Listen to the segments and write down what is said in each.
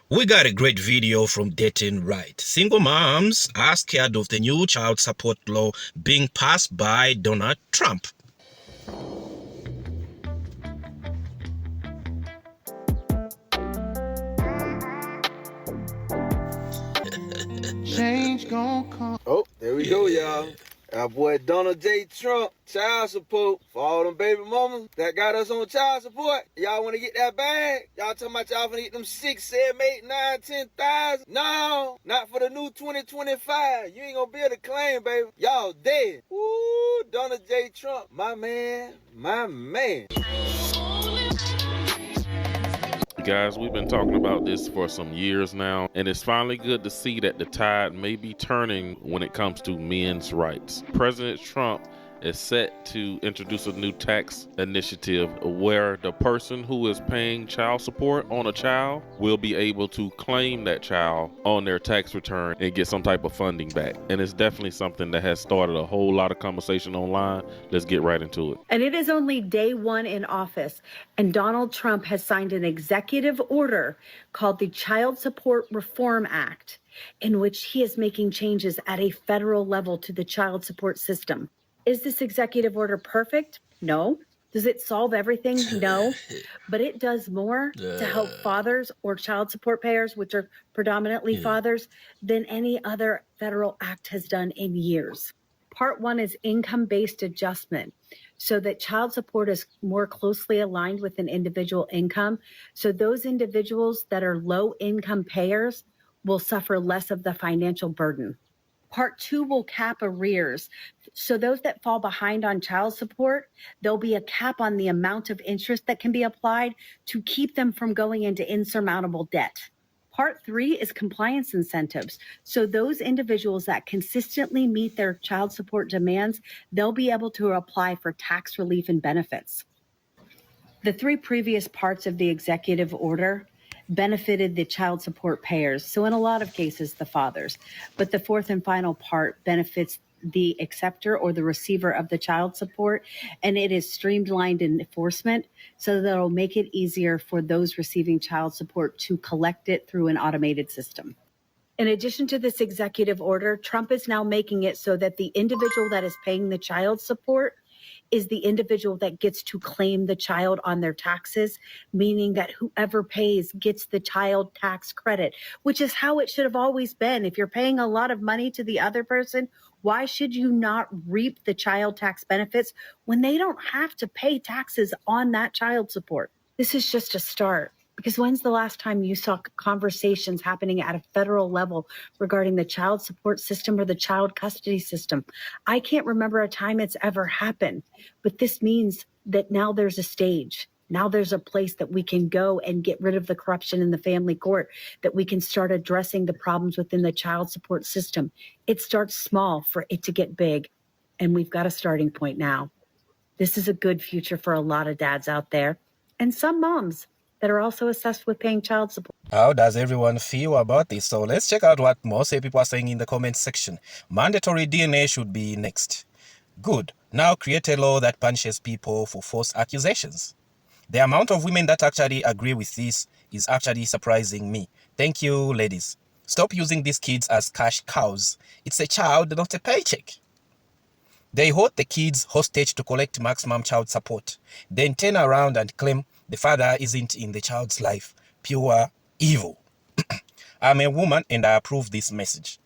We got a great video from Dating Right. Single moms are scared of the new child support law being passed by Donald Trump. Change gon' come. Oh, there we go, y'all. Our boy Donald J. Trump, child support for all them baby mamas that got us on child support. Y'all want to get that bag? Y'all talking about y'all finna get them 6, 7, 8, 9, 10,000? No, not for the new 2025. You ain't gonna be able to claim, baby. Y'all dead. Woo, Donald J. Trump, my man, my man. Guys, we've been talking about this for some years now, and it's finally good to see that the tide may be turning when it comes to men's rights. President Trump is set to introduce a new tax initiative where the person who is paying child support on a child will be able to claim that child on their tax return and get some type of funding back. And it's definitely something that has started a whole lot of conversation online. Let's get right into it. And it is only day one in office, and Donald Trump has signed an executive order called the Child Support Reform Act, in which he is making changes at a federal level to the child support system. Is this executive order perfect? No. Does it solve everything? No. But it does more to help fathers or child support payers, which are predominantly fathers, than any other federal act has done in years. Part one is income-based adjustment, so that child support is more closely aligned with an individual income. So those individuals that are low-income payers will suffer less of the financial burden. Part two will cap arrears. So those that fall behind on child support, there'll be a cap on the amount of interest that can be applied to keep them from going into insurmountable debt. Part three is compliance incentives. So those individuals that consistently meet their child support demands, they'll be able to apply for tax relief and benefits. The three previous parts of the executive order benefited the child support payers. So in a lot of cases, the fathers. But the fourth and final part benefits the acceptor or the receiver of the child support, and it is streamlined in enforcement so that it'll make it easier for those receiving child support to collect it through an automated system. In addition to this executive order, Trump is now making it so that the individual that is paying the child support is the individual that gets to claim the child on their taxes, meaning that whoever pays gets the child tax credit, which is how it should have always been. If you're paying a lot of money to the other person, why should you not reap the child tax benefits when they don't have to pay taxes on that child support? This is just a start. Because when's the last time you saw conversations happening at a federal level regarding the child support system or the child custody system? I can't remember a time it's ever happened, but this means that now there's a stage. Now there's a place that we can go and get rid of the corruption in the family court, that we can start addressing the problems within the child support system. It starts small for it to get big, and we've got a starting point now. This is a good future for a lot of dads out there, and some moms that are also assessed with paying child support. How does everyone feel about this? So let's check out what most people are saying in the comments section. Mandatory DNA should be next. Good. Now create a law that punishes people for false accusations. The amount of women that actually agree with this is actually surprising me. Thank you, ladies. Stop using these kids as cash cows. It's a child, not a paycheck. They hold the kids hostage to collect maximum child support, then turn around and claim the father isn't in the child's life. Pure evil. I'm a woman and I approve this message.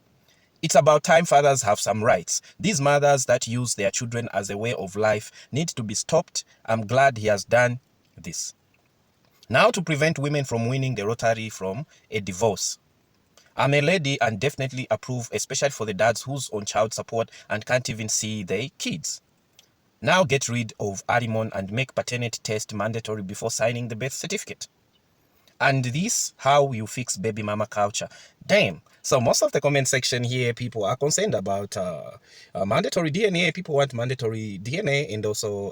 It's about time fathers have some rights. These mothers that use their children as a way of life need to be stopped. I'm glad he has done this. Now to prevent women from winning the lottery from a divorce. I'm a lady and definitely approve, especially for the dads who's on child support and can't even see their kids. Now get rid of alimony and make paternity test mandatory before signing the birth certificate. And this, how you fix baby mama culture. Damn. So most of the comment section here, people are concerned about mandatory DNA. People want mandatory DNA and also,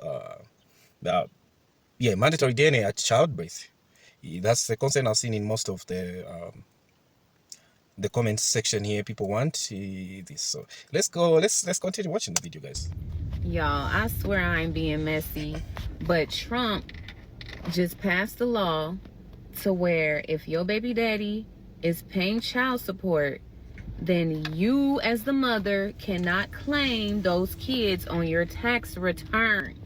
mandatory DNA at childbirth. That's the concern I've seen in most of the comment section here. People want this. So let's go. Let's continue watching the video, guys. Y'all, I swear I ain't being messy, but Trump just passed a law to where if your baby daddy is paying child support, then you as the mother cannot claim those kids on your tax return.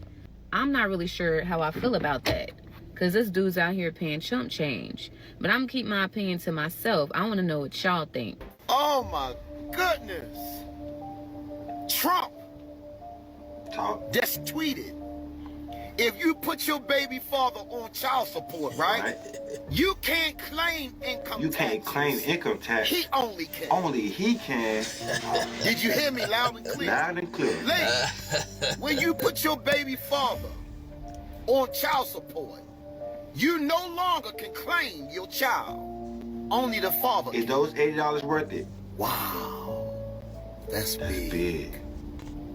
I'm not really sure how I feel about that, because this dude's out here paying chump change. But I'm gonna keep my opinion to myself. I want to know what y'all think. Oh my goodness. Trump just tweeted, if you put your baby father on child support, right? You can't claim income tax. You can't claim income tax. He only can. Only he can. Did you hear me loud and clear? Loud and clear. Ladies, when you put your baby father on child support, you no longer can claim your child. Only the father can. Is those $80 worth it? Wow. That's big. Big.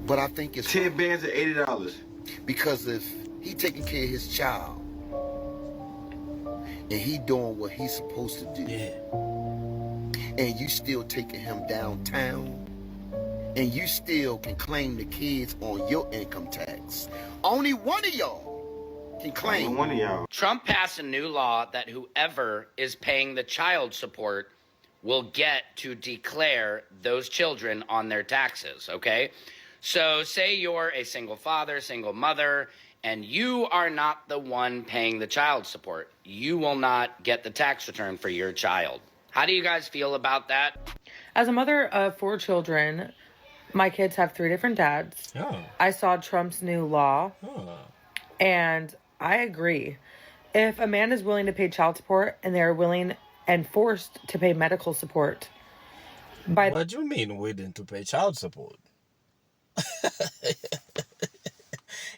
But I think it's 10 bands at $80. Because if he taking care of his child and he doing what he's supposed to do, and you still taking him downtown, and you still can claim the kids on your income tax, only one of y'all can claim. Only one of y'all. Trump passed a new law that whoever is paying the child support will get to declare those children on their taxes, okay? So say you're a single father, single mother, and you are not the one paying the child support. You will not get the tax return for your child. How do you guys feel about that? As a mother of 4 children, my kids have 3 different dads. I saw Trump's new law, and I agree. If a man is willing to pay child support and they're willing and forced to pay medical support, What do you mean willing to pay child support?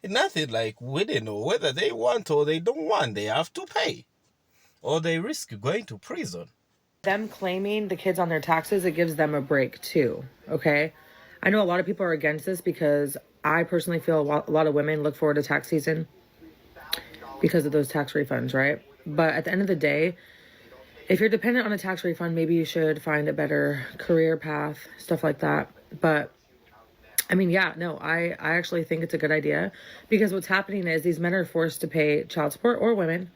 Nothing like willing, or whether they want or they don't want, they have to pay, or they risk going to prison. them claiming the kids on their taxes, it gives them a break too, okay? I know a lot of people are against this because I personally feel a lot of women look forward to tax season because of those tax refunds, right? But at the end of the day, if you're dependent on a tax refund, maybe you should find a better career path, stuff like that. But I mean, yeah, no, I actually think it's a good idea, because what's happening is these men are forced to pay child support, or women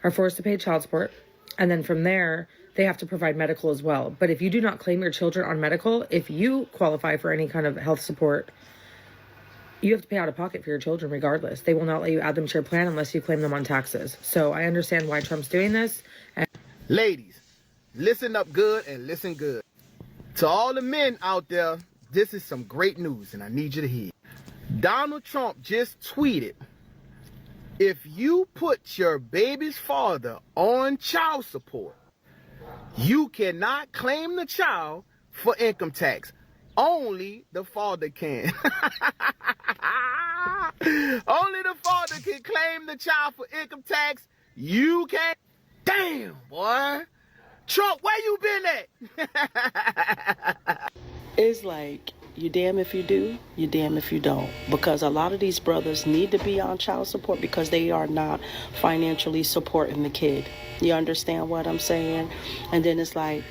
are forced to pay child support. And then from there, they have to provide medical as well. But if you do not claim your children on medical, if you qualify for any kind of health support, you have to pay out of pocket for your children regardless. They will not let you add them to your plan unless you claim them on taxes. So I understand why Trump's doing this. Ladies, listen up good and listen good. To all the men out there, this is some great news and I need you to hear. Donald Trump just tweeted, if you put your baby's father on child support, you cannot claim the child for income tax. Only the father can. Only the father can claim the child for income tax. You can't. Damn, boy. Trump, where you been at? It's like, you damn if you do, you damn if you don't. Because a lot of these brothers need to be on child support because they are not financially supporting the kid. You understand what I'm saying? And then it's like,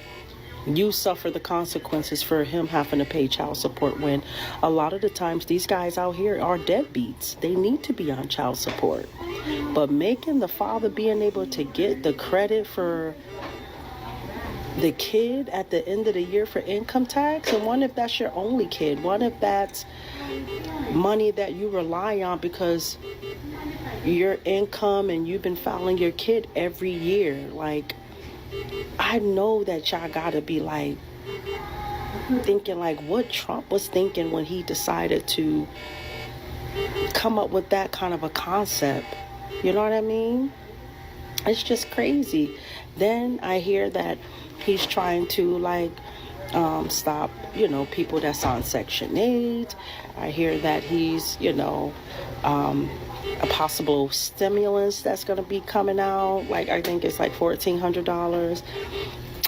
you suffer the consequences for him having to pay child support, when a lot of the times these guys out here are deadbeats. They need to be on child support. But making the father being able to get the credit for the kid at the end of the year for income tax, and what if that's your only kid? What if that's money that you rely on because your income and you've been filing your kid every year? Like, I know that y'all gotta be like thinking like what Trump was thinking when he decided to come up with that kind of a concept. You know what I mean? It's just crazy. Then I hear that he's trying to like stop, people that's on Section 8. I hear that he's, a possible stimulus that's going to be coming out. Like, I think it's like $1,400.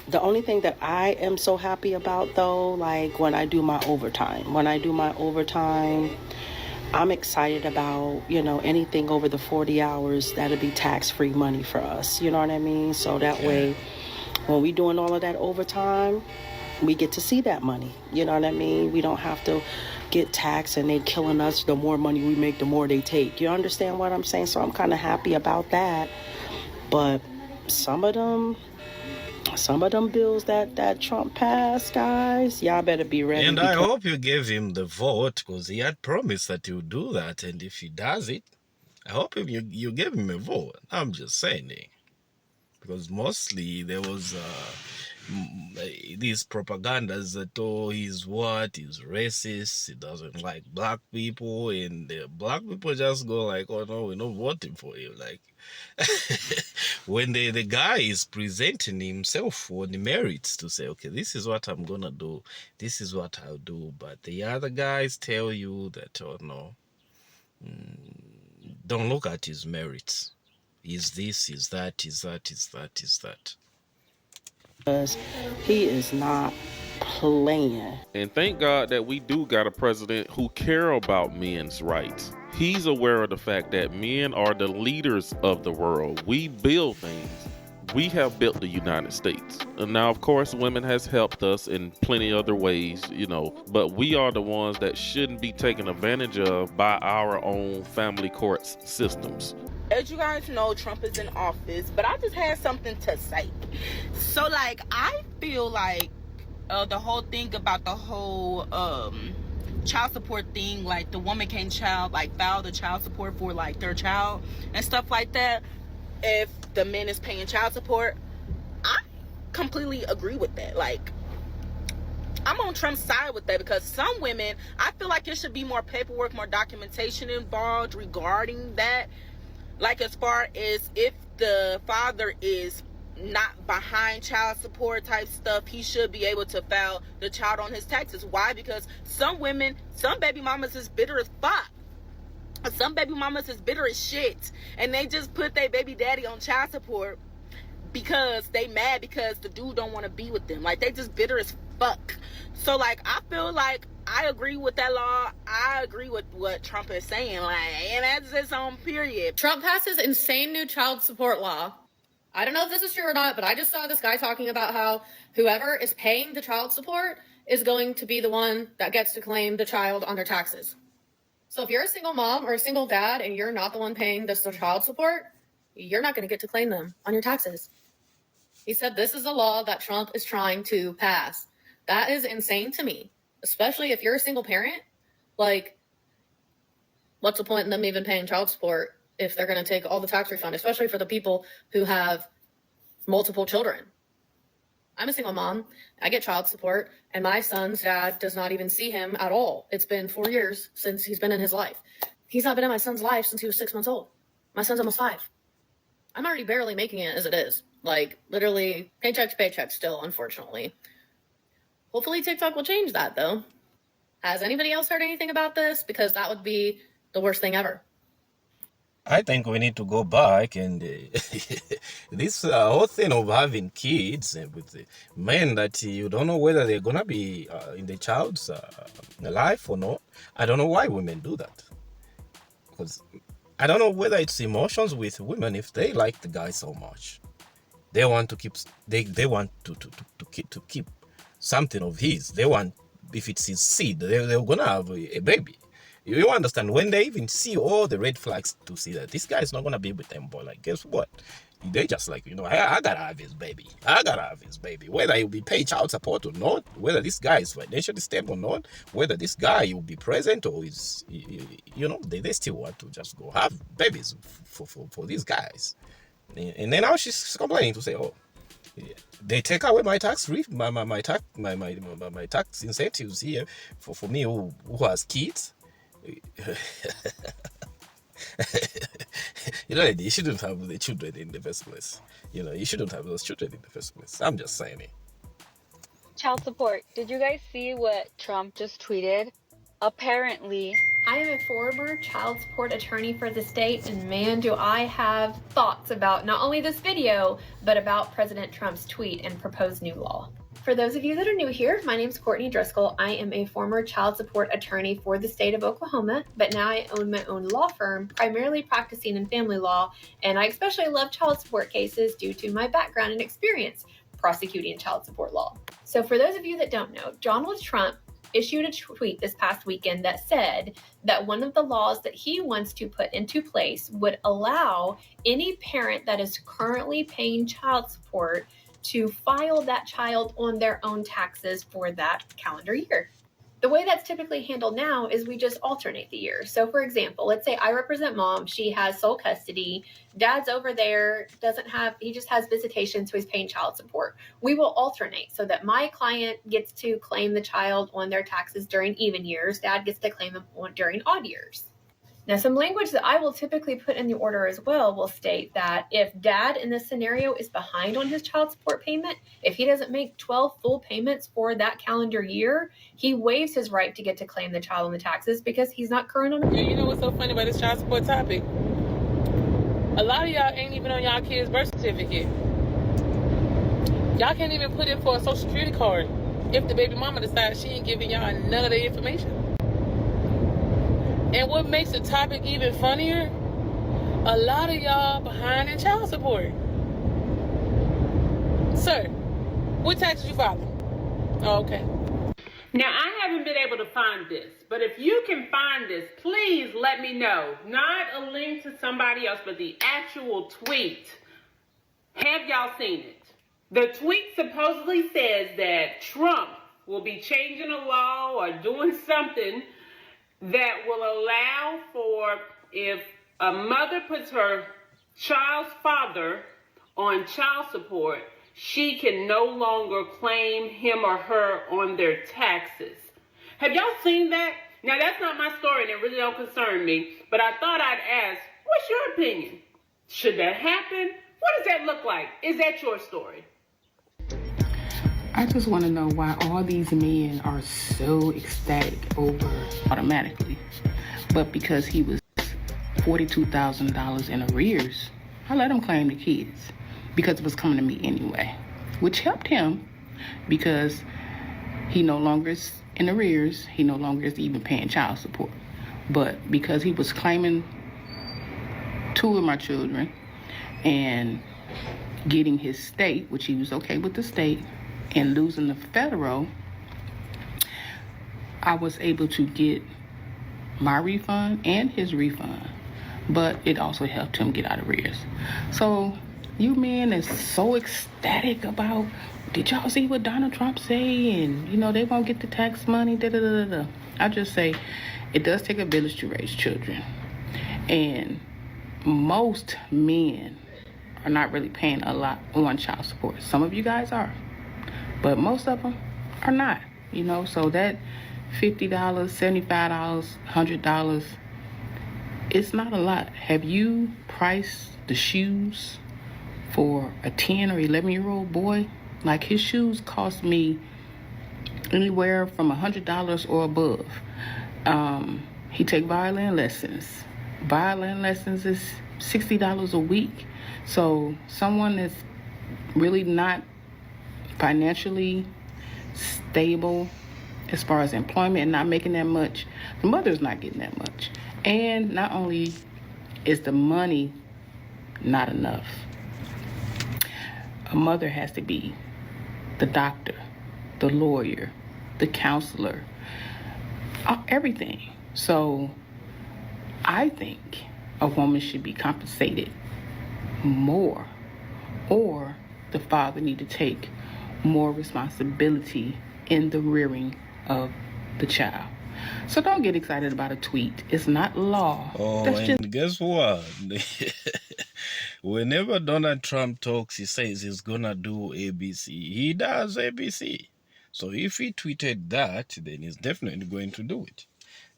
The only thing that I am so happy about, though, like when I do my overtime, I'm excited about, anything over the 40 hours, that'll be tax-free money for us. You know what I mean? So that way, when we doing all of that overtime, we get to see that money. You know what I mean? We don't have to get taxed and they killing us. The more money we make, the more they take. You understand what I'm saying? So I'm kind of happy about that. But some of them, Some of them bills that Trump passed, guys, y'all better be ready. And I hope you gave him the vote, because he had promised that he would do that. And if he does it, I hope you gave him a vote. I'm just saying it. Because mostly there was these propagandas that, oh, he's racist, he doesn't like black people, and the black people just go like, oh no, we're not voting for you. Like, when the guy is presenting himself for the merits to say, okay, this is what I'm gonna do, this is what I'll do, but the other guys tell you that, oh no, don't look at his merits. Is this, is that, is that, is that, is that. Because he is not playing. And thank God that we do got a president who care about men's rights. He's aware of the fact that men are the leaders of the world. We build things. We have built the United States. And now, of course, women has helped us in plenty other ways, but we are the ones that shouldn't be taken advantage of by our own family courts systems. As you guys know, Trump is in office, but I just had something to say. So, I feel like the whole thing about the whole child support thing, like the woman can't file the child support for their child and stuff like that if the man is paying child support. I completely agree with that. I'm on Trump's side with that, because some women, I feel like there should be more paperwork, more documentation involved regarding that. As far as if the father is not behind child support type stuff, he should be able to file the child on his taxes. Why? Because some baby mamas is bitter as fuck. Some baby mamas is bitter as shit, and they just put their baby daddy on child support because they mad because the dude don't want to be with them. They just bitter as fuck. So I feel like I agree with that law. I agree with what Trump is saying. And that's its own period. Trump passes insane new child support law. I don't know if this is true or not, but I just saw this guy talking about how whoever is paying the child support is going to be the one that gets to claim the child on their taxes. So if you're a single mom or a single dad and you're not the one paying this child support, you're not going to get to claim them on your taxes. He said this is a law that Trump is trying to pass. That is insane to me, especially if you're a single parent. What's the point in them even paying child support if they're going to take all the tax refund, especially for the people who have multiple children? I'm a single mom. I get child support, and my son's dad does not even see him at all. It's been 4 years since he's been in his life. He's not been in my son's life since he was 6 months old. My son's almost 5. I'm already barely making it as it is. Literally paycheck to paycheck still, unfortunately. Hopefully TikTok will change that, though. Has anybody else heard anything about this? Because that would be the worst thing ever. I think we need to go back and this whole thing of having kids with the men that you don't know whether they're going to be in the child's life or not. I don't know why women do that. Because I don't know whether it's emotions with women. If they like the guy so much, they want to keep, they want to keep something of his. They want, if it's his seed, they're going to have a baby. You understand, when they even see all the red flags to see that this guy is not going to be with them, boy, guess what? They just I gotta have his baby. I gotta have his baby. Whether he'll be paid child support or not, whether this guy is financially stable or not, whether this guy will be present or is, they still want to just go have babies for these guys. And then now she's complaining to say, oh, they take away my tax my tax incentives here for me who has kids. You shouldn't have the children in the first place. You shouldn't have those children in the first place. I'm just saying it. Child support. Did you guys see what Trump just tweeted? Apparently, I am a former child support attorney for the state, and man, do I have thoughts about not only this video, but about President Trump's tweet and proposed new law. For those of you that are new here, my name is Courtney Driscoll. I am a former child support attorney for the state of Oklahoma, but now I own my own law firm, primarily practicing in family law, and I especially love child support cases due to my background and experience prosecuting child support law. So for those of you that don't know, Donald Trump issued a tweet this past weekend that said that one of the laws that he wants to put into place would allow any parent that is currently paying child support to file that child on their own taxes for that calendar year. The way that's typically handled now is we just alternate the years. So for example, let's say I represent mom, she has sole custody, dad's over there, he just has visitation, so he's paying child support. We will alternate so that my client gets to claim the child on their taxes during even years, dad gets to claim them during odd years. Now, some language that I will typically put in the order as well will state that if dad in this scenario is behind on his child support payment, if he doesn't make 12 full payments for that calendar year, he waives his right to get to claim the child on the taxes because he's not current on it. You know what's so funny about this child support topic? A lot of y'all ain't even on y'all kids' birth certificate. Y'all can't even put in for a social security card if the baby mama decides she ain't giving y'all none of the information. And what makes the topic even funnier, a lot of y'all behind in child support. Sir, what taxes you filing? Oh, okay. Now, I haven't been able to find this, but if you can find this, please let me know. Not a link to somebody else, but the actual tweet. Have y'all seen it? The tweet supposedly says that Trump will be changing a law or doing something that will allow for, if a mother puts her child's father on child support, she can no longer claim him or her on their taxes. Have y'all seen that? Now, that's not my story and it really don't concern me, but I thought I'd ask, what's your opinion? Should that happen? What does that look like? Is that your story? I just want to know why all these men are so ecstatic over automatically. But because he was $42,000 in arrears, I let him claim the kids because it was coming to me anyway, which helped him because he no longer is in arrears. He no longer is even paying child support. But because he was claiming 2 of my children and getting his state, which he was okay with the state, and losing the federal, I was able to get my refund and his refund, but it also helped him get out of arrears. So you men is so ecstatic about, did y'all see what Donald Trump say? And you know, they won't get the tax money, da da da da. I just say, it does take a village to raise children. And most men are not really paying a lot on child support. Some of you guys are, but most of them are not, you know. So that $50, $75, $100, it's not a lot. Have you priced the shoes for a 10 or 11-year-old boy? Like, his shoes cost me anywhere from $100 or above. He take violin lessons. Violin lessons is $60 a week. So someone that's really not financially stable as far as employment and not making that much, the mother's not getting that much. And not only is the money not enough, a mother has to be the doctor, the lawyer, the counselor, everything. So I think a woman should be compensated more, or the father need to take more responsibility in the rearing of the child. So don't get excited about a tweet. It's not law. Oh, That's and just... guess what? Whenever Donald Trump talks, he says he's gonna do ABC. He does ABC. So if he tweeted that, then he's definitely going to do it.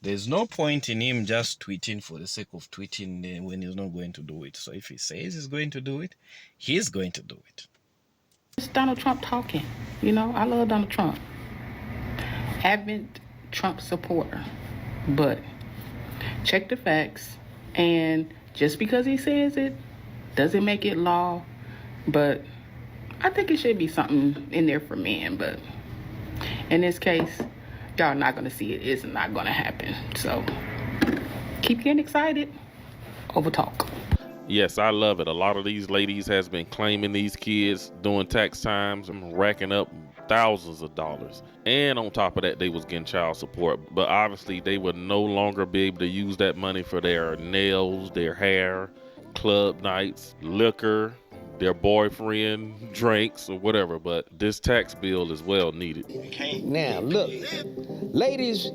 There's no point in him just tweeting for the sake of tweeting when he's not going to do it. So if he says he's going to do it, he's going to do it. It's Donald Trump talking. You know, I love Donald Trump. Avid Trump supporter. But check the facts. And just because he says it doesn't make it law. But I think it should be something in there for men. But in this case, y'all not going to see it. It's not going to happen. So keep getting excited over talk. Yes, I love it. A lot of these ladies has been claiming these kids doing tax times and racking up thousands of dollars. And on top of that, they was getting child support. But obviously, they would no longer be able to use that money for their nails, their hair, club nights, liquor, their boyfriend drinks or whatever, but this tax bill is well needed. Now, look, ladies,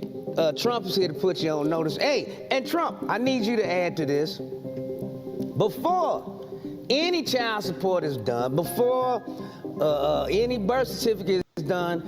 Trump is here to put you on notice. Hey, and Trump, I need you to add to this. Before any child support is done, before any birth certificate is done,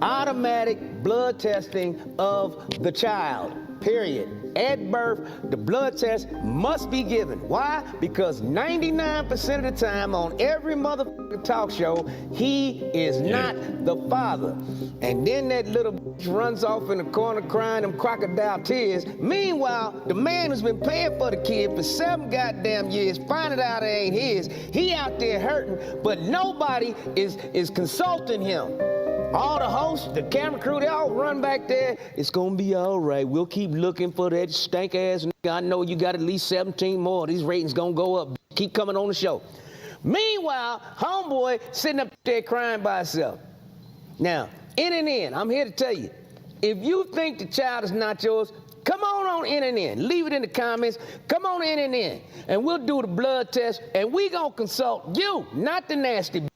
automatic blood testing of the child, period. At birth, the blood test must be given. Why? Because 99% of the time on every motherfucking talk show, he is not the father. And then that little bitch runs off in the corner crying them crocodile tears. Meanwhile, the man who's been paying for the kid for 7 goddamn years, finding out it ain't his, he out there hurting, but nobody is consulting him. All the hosts, the camera crew, they all run back there. It's gonna be all right. We'll keep looking for that stank ass nigga. I know you got at least 17 more. These ratings gonna go up. Keep coming on the show. Meanwhile, homeboy sitting up there crying by himself. Now, in and in, I'm here to tell you, if you think the child is not yours, come on in and in. Leave it in the comments. Come on in and in. And we'll do the blood test, and we gonna consult you, not the nasty